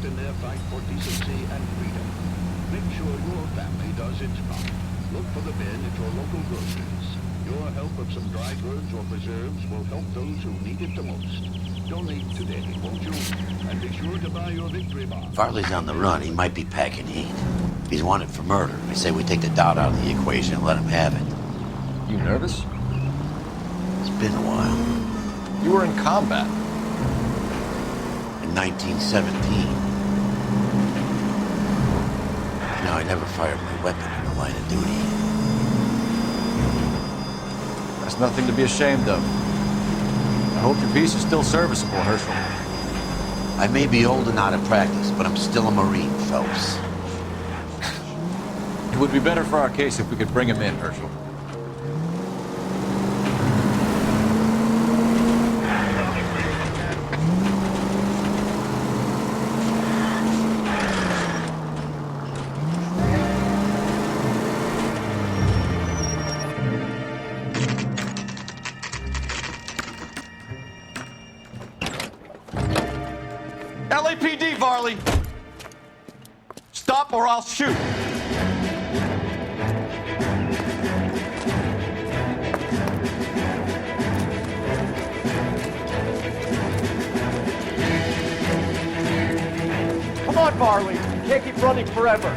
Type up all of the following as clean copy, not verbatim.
in their fight for decency and freedom. Make sure your family does its part. Look for the men at your local groceries. Your help of some dry goods or preserves will help those who need it the most. Donate today, won't you? And be sure to buy your victory bar. Farley's on the run. He might be packing heat. He's wanted for murder. I say we take the doubt out of the equation and let him have it. You nervous? It's been a while. You were in combat. In 1917. No, I never fired my weapon in the line of duty. That's nothing to be ashamed of. I hope your piece is still serviceable, Herschel. I may be old and out of practice, but I'm still a Marine, Phelps. It would be better for our case if we could bring him in, Herschel. L.A.P.D, Varley! Stop or I'll shoot! Come on, Varley! You can't keep running forever!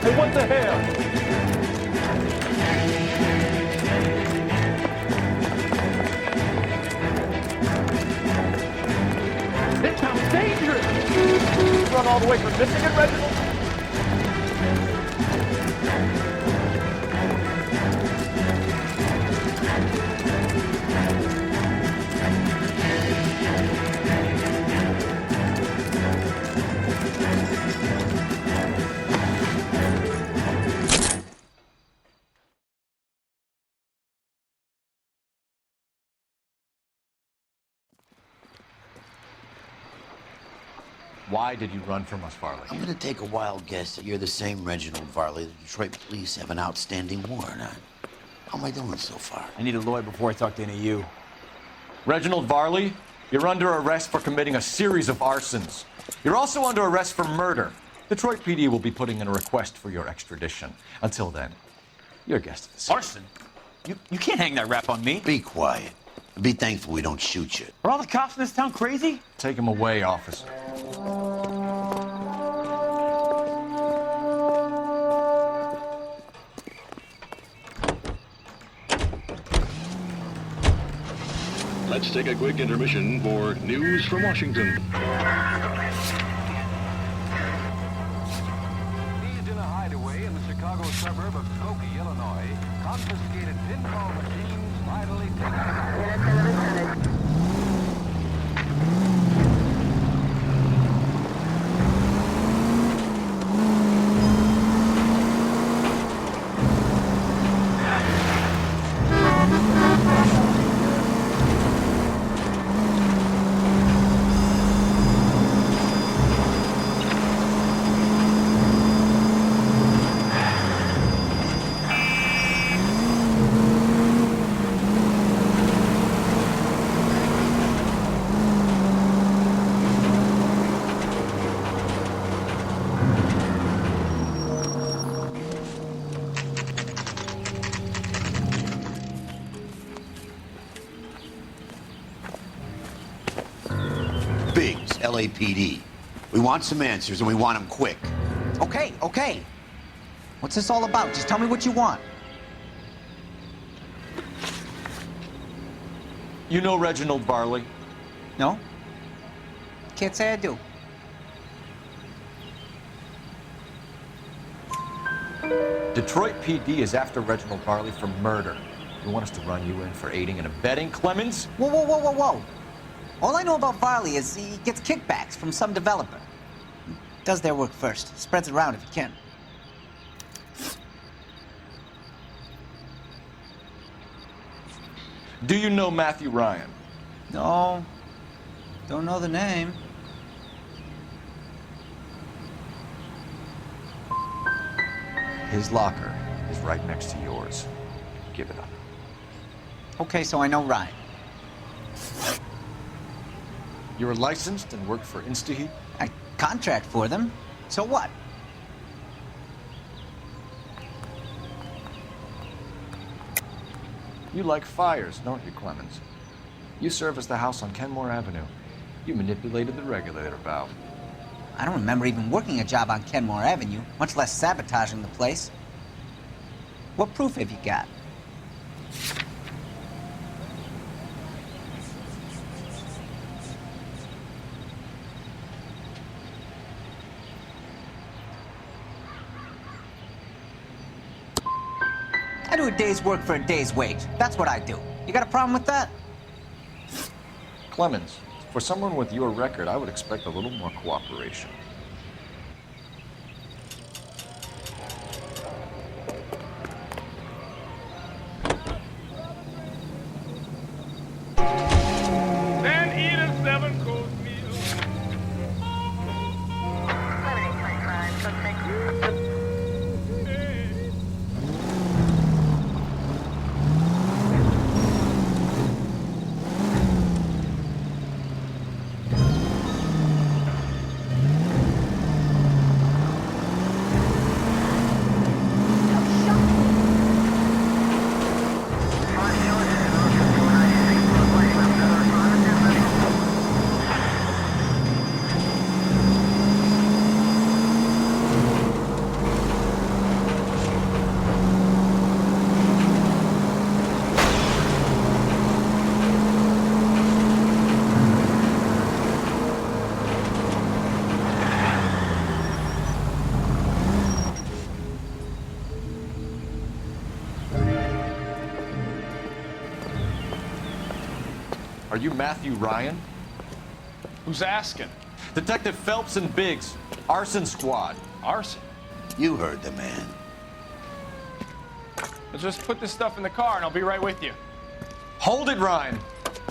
Hey, what the hell? This sounds dangerous! Run all the way from Michigan, Reginald? Why did you run from us, Varley? I'm gonna take a wild guess that you're the same Reginald Varley the Detroit police have an outstanding warrant on. How am I doing so far? I need a lawyer before I talk to any of you. Reginald Varley, you're under arrest for committing a series of arsons. You're also under arrest for murder. Detroit PD will be putting in a request for your extradition. Until then, you're a guest of the scene. Arson? You can't hang that rap on me. Be quiet. Be thankful we don't shoot you. Are all the cops in this town crazy? Take him away, officer. Let's take a quick intermission for news from Washington. Seized in a hideaway in the Chicago suburb of Skokie, Illinois, confiscated pinball machines vitally taken. L.A.P.D. We want some answers, and we want them quick. Okay, okay. What's this all about? Just tell me what you want. You know Reginald Varley? No? Can't say I do. Detroit PD is after Reginald Varley for murder. You want us to run you in for aiding and abetting, Clemens? Whoa, whoa, whoa, whoa, whoa. All I know about Varley is he gets kickbacks from some developer. He does their work first. Spreads it around if he can. Do you know Matthew Ryan? No. Don't know the name. His locker is right next to yours. Give it up. Okay, so I know Ryan. You're licensed and work for InstaHeat? I contract for them. So what? You like fires, don't you, Clemens? You serviced the house on Kenmore Avenue. You manipulated the regulator valve. I don't remember even working a job on Kenmore Avenue, much less sabotaging the place. What proof have you got? I do a day's work for a day's wage. That's what I do. You got a problem with that? Clemens, for someone with your record, I would expect a little more cooperation. Then eat a 7-course meal. Are you Matthew Ryan? Who's asking? Detective Phelps and Biggs, arson squad. Arson? You heard the man. Let's just put this stuff in the car and I'll be right with you. Hold it, Ryan.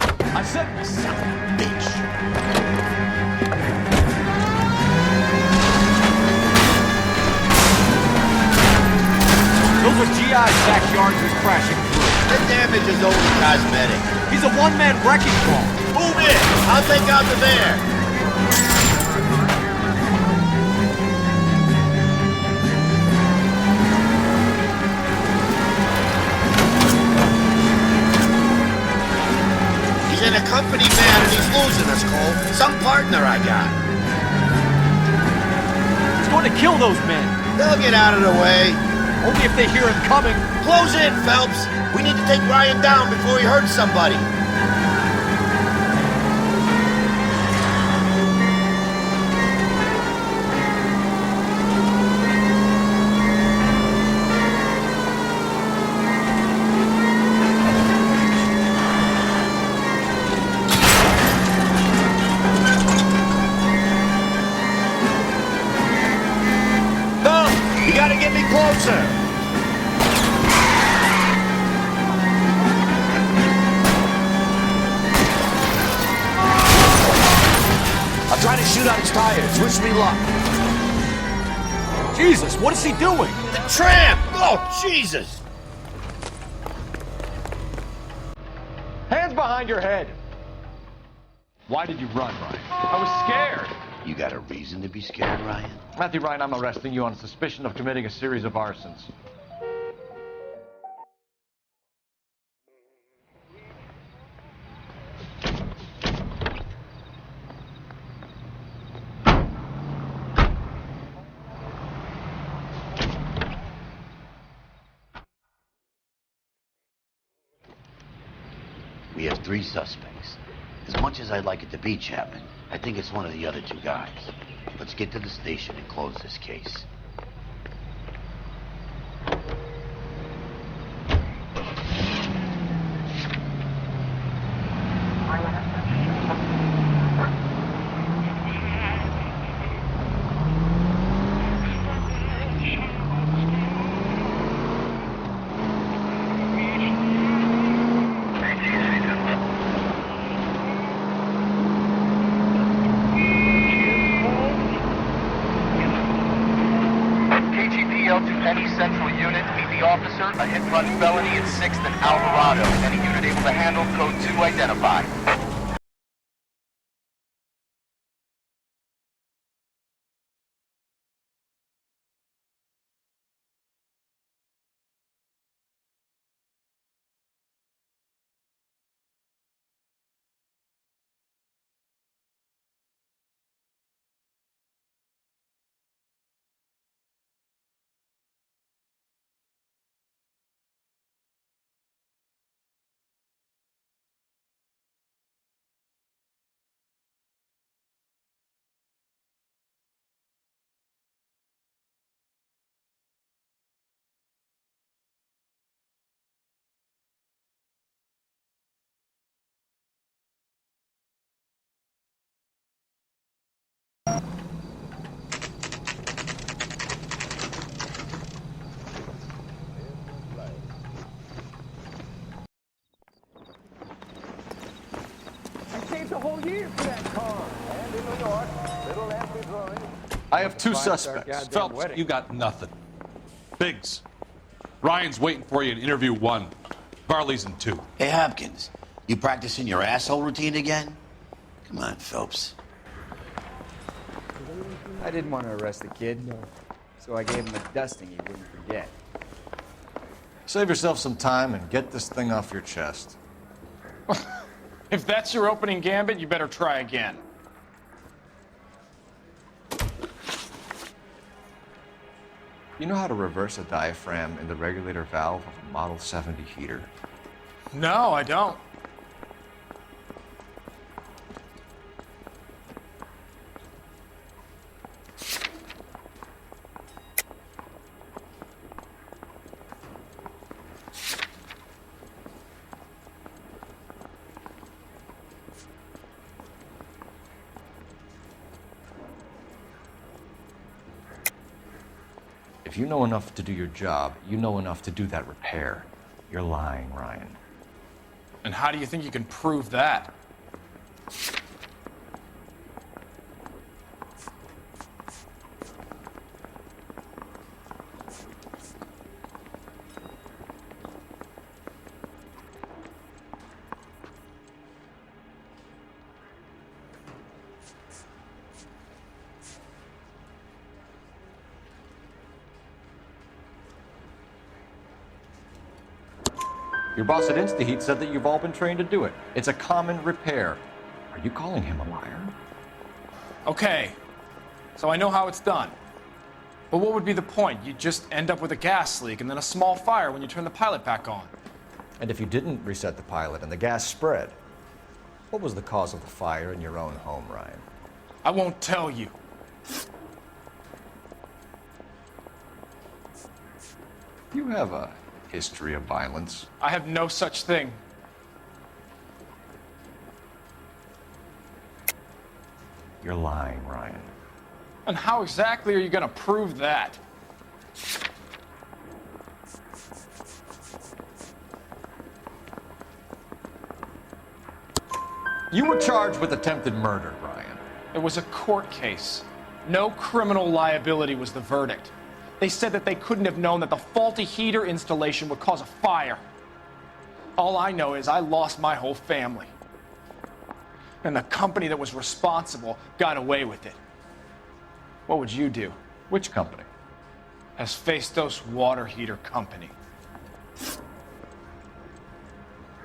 I said, Bitch. those were GI's backyard he was crashing through. The damage is only cosmetic. He's a one-man wrecking ball. Move in. I'll take out the van. He's in a company van and he's losing us, Cole. Some partner I got. He's going to kill those men. They'll get out of the way. Only if they hear him coming. Close in, Phelps. We need to take Ryan down before he hurts somebody. Come, you gotta get me closer. Try to shoot out his tires. Wish me luck. Jesus, what is he doing? The tramp! Oh, Jesus! Hands behind your head. Why did you run, Ryan? I was scared. You got a reason to be scared, Ryan? Matthew Ryan, I'm arresting you on suspicion of committing a series of arsons. We have 3 suspects. As much as I'd like it to be Chapman, I think it's one of the other 2 guys. Let's get to the station and close this case. detail to any central unit. Meet the officer. A hit-run felony at 6th and Alvarado. Any unit able to handle code 2 identified. I have two suspects. Phelps, you got nothing. Biggs, Ryan's waiting for you in interview 1. Varley's in 2. Hey, Hopkins, you practicing your asshole routine again? Come on, Phelps. I didn't want to arrest the kid, so I gave him a dusting he wouldn't forget. Save yourself some time and get this thing off your chest. If that's your opening gambit, you better try again. You know how to reverse a diaphragm in the regulator valve of a Model 70 heater? No, I don't. If you know enough to do your job, you know enough to do that repair. You're lying, Ryan. And how do you think you can prove that? Your boss at InstaHeat said that you've all been trained to do it. It's a common repair. Are you calling him a liar? Okay, so I know how it's done. But what would be the point? You just end up with a gas leak and then a small fire when you turn the pilot back on. And if you didn't reset the pilot and the gas spread, what was the cause of the fire in your own home, Ryan? I won't tell you. You have a history of violence. I have no such thing. You're lying, Ryan. And how exactly are you going to prove that? You were charged with attempted murder, Ryan. It was a court case. No criminal liability was the verdict. They said that they couldn't have known that the faulty heater installation would cause a fire. All I know is I lost my whole family. And the company that was responsible got away with it. What would you do? Which company? Hephaestus Water Heater Company.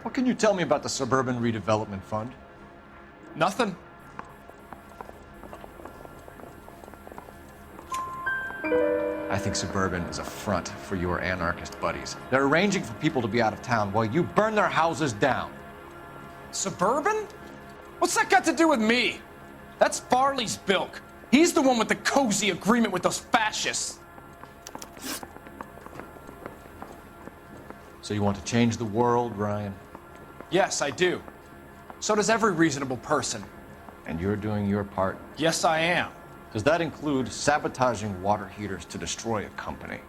What can you tell me about the Suburban Redevelopment Fund? Nothing. I think Suburban is a front for your anarchist buddies. They're arranging for people to be out of town while you burn their houses down. Suburban? What's that got to do with me? That's Farley's bilk. He's the one with the cozy agreement with those fascists. So you want to change the world, Ryan? Yes, I do. So does every reasonable person. And you're doing your part? Yes, I am. Does that include sabotaging water heaters to destroy a company?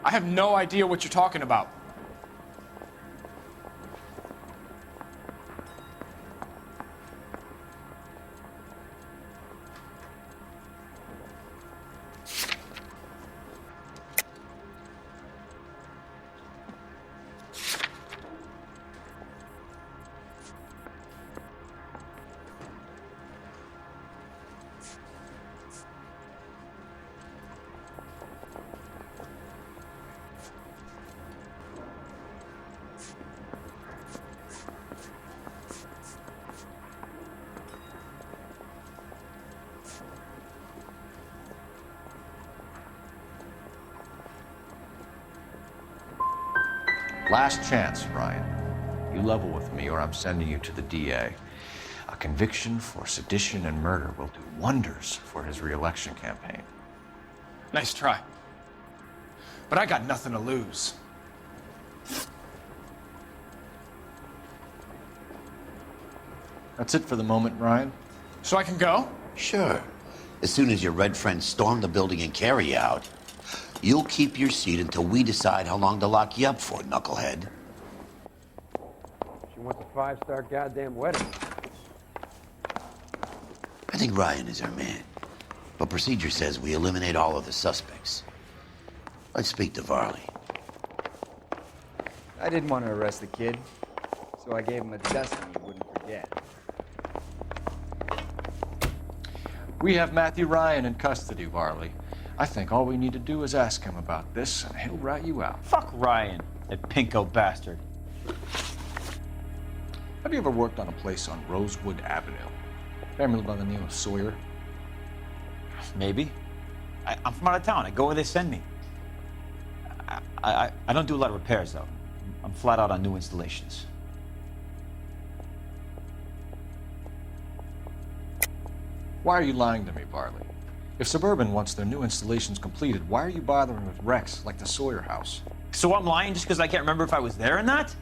I have no idea what you're talking about. Last chance, Ryan. You level with me or I'm sending you to the DA. A conviction for sedition and murder will do wonders for his re-election campaign. Nice try. But I got nothing to lose. That's it for the moment, Ryan. So I can go? Sure. As soon as your red friends storm the building and carry you out, you'll keep your seat until we decide how long to lock you up for, knucklehead. She wants a 5-star goddamn wedding. I think Ryan is our man. But procedure says we eliminate all of the suspects. Let's speak to Varley. I didn't want to arrest the kid, so I gave him a dusting he wouldn't forget. We have Matthew Ryan in custody, Varley. I think all we need to do is ask him about this, and he'll rat you out. Fuck Ryan, that pinko bastard. Have you ever worked on a place on Rosewood Avenue? Family by the name of Sawyer? Maybe. I'm from out of town. I go where they send me. I don't do a lot of repairs, though. I'm flat out on new installations. Why are you lying to me, Varley? If Suburban wants their new installations completed, why are you bothering with wrecks like the Sawyer house? So I'm lying just because I can't remember if I was there or not?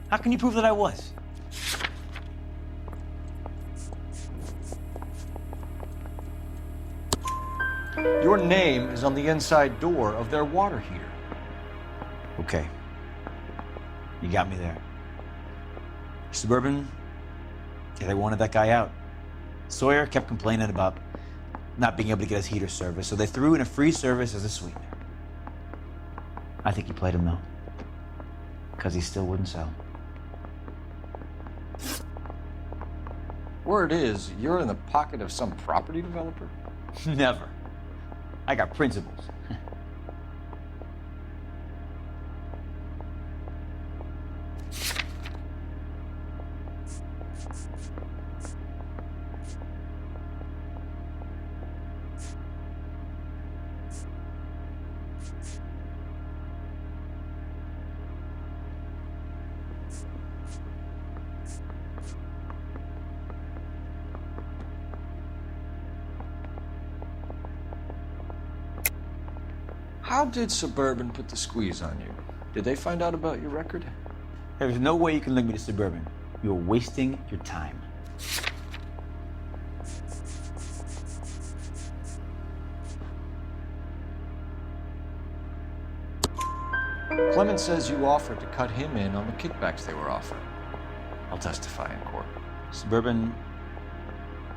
How can you prove that I was? Your name is on the inside door of their water heater. Okay. You got me there. Suburban, yeah, they wanted that guy out. Sawyer kept complaining about not being able to get his heater service, so they threw in a free service as a sweetener. I think he played him, though, because he still wouldn't sell. Word is, you're in the pocket of some property developer? Never. I got principles. How did Suburban put the squeeze on you? Did they find out about your record? There's no way you can link me to Suburban. You're wasting your time. Clement says you offered to cut him in on the kickbacks they were offering. I'll testify in court. Suburban,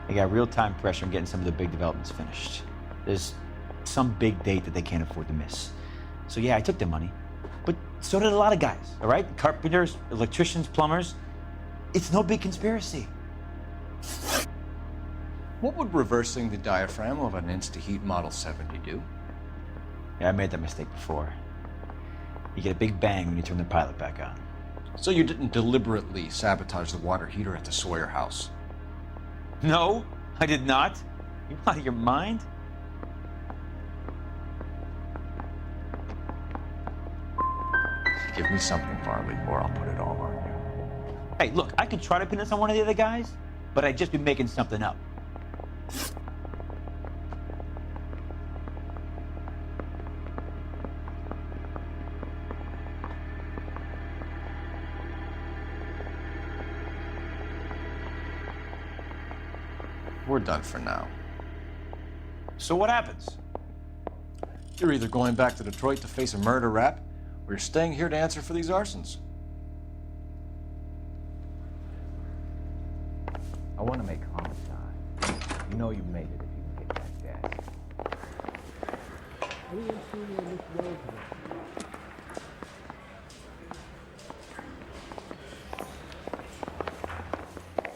they got real-time pressure on getting some of the big developments finished. There's some big date that they can't afford to miss. So yeah, I took their money, but so did a lot of guys, all right? Carpenters, electricians, plumbers. It's no big conspiracy. What would reversing the diaphragm of an Insta-Heat Model 70 do? Yeah, I made that mistake before. You get a big bang when you turn the pilot back on. So you didn't deliberately sabotage the water heater at the Sawyer house? No, I did not. You out of your mind? Give me something, Varley, or I'll put it all on you. Hey, look, I could try to pin this on one of the other guys, but I'd just be making something up. We're done for now. So what happens? You're either going back to Detroit to face a murder rap, or you're staying here to answer for these arsons. I want to make homicide. You know you made it if you can get that gas.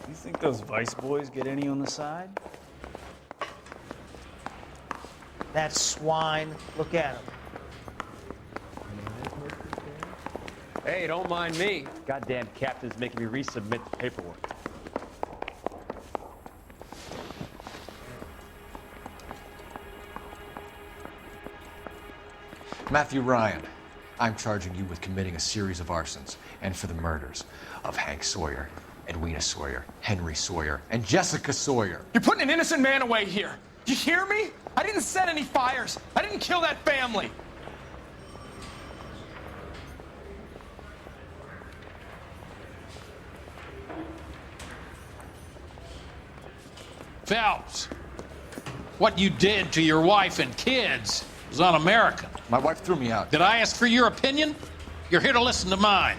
You think those Vice boys get any on the side? That swine, look at him. Hey, don't mind me. Goddamn captain's making me resubmit the paperwork. Matthew Ryan, I'm charging you with committing a series of arsons and for the murders of Hank Sawyer, Edwina Sawyer, Henry Sawyer, and Jessica Sawyer. You're putting an innocent man away here. You hear me? I didn't set any fires. I didn't kill that family. Phelps, what you did to your wife and kids was un-American. My wife threw me out. Did I ask for your opinion? You're here to listen to mine.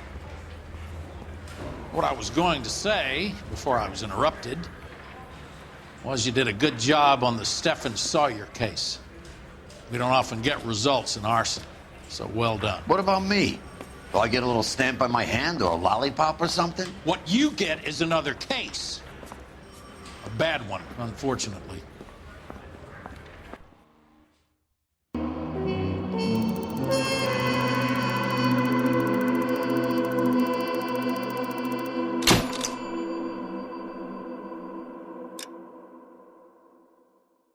What I was going to say, before I was interrupted, was you did a good job on the Stephen Sawyer case. We don't often get results in arson, so well done. What about me? Do I get a little stamp on my hand or a lollipop or something? What you get is another case. A bad one, unfortunately.